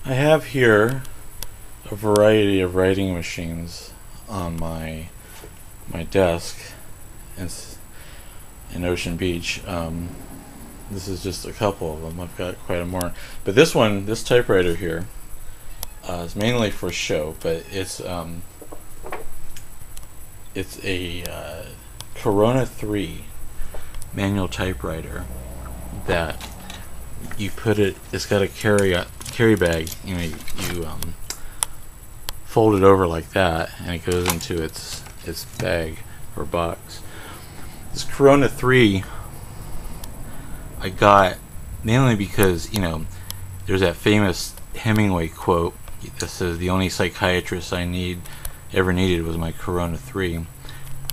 I have here a variety of writing machines on my desk in Ocean Beach. This is just a couple of them. I've got quite a more, but this one, this typewriter here, is mainly for show. But it's a Corona 3 manual typewriter that you put it. It's got a carry bag. You know, you fold it over like that, and it goes into its bag or box. This Corona 3 I got mainly because, you know, there's that famous Hemingway quote that says the only psychiatrist I ever needed was my Corona 3,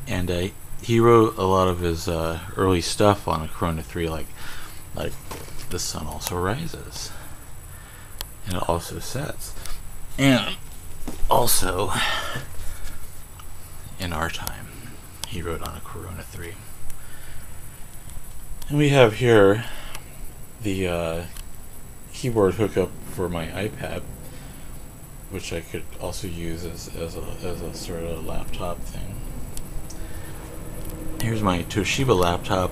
and he wrote a lot of his early stuff on a Corona 3, like the sun also rises and it also sets, and also in our time he wrote on a Corona 3. And we have here the keyboard hookup for my iPad, which I could also use as a sort of laptop thing. Here's my Toshiba laptop,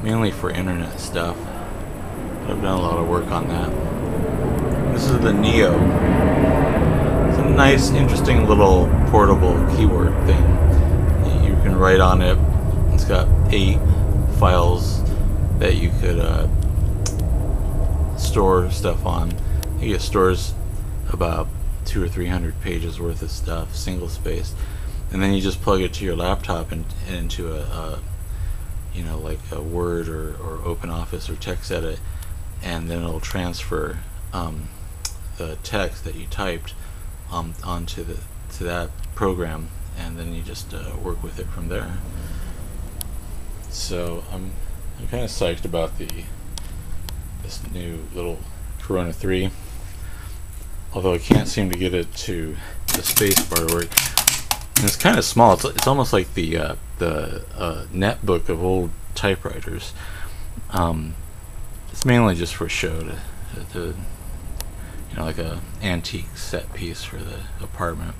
mainly for internet stuff, but I've done a lot of work on that. This is the Neo. It's a nice, interesting little portable keyboard thing. You can write on it. It's got 8 files that you could store stuff on. I think it stores about 200 or 300 pages worth of stuff, single spaced, and then you just plug it to your laptop and into a you know, like a Word or Open Office or TextEdit, and then it'll transfer the text that you typed onto that program, and then you just work with it from there. So I'm kind of psyched about this new little Corona 3, although I can't seem to get it to the space bar to work. And it's kind of small. It's almost like the netbook of old typewriters. It's mainly just for show, to you know, like a antique set piece for the apartment.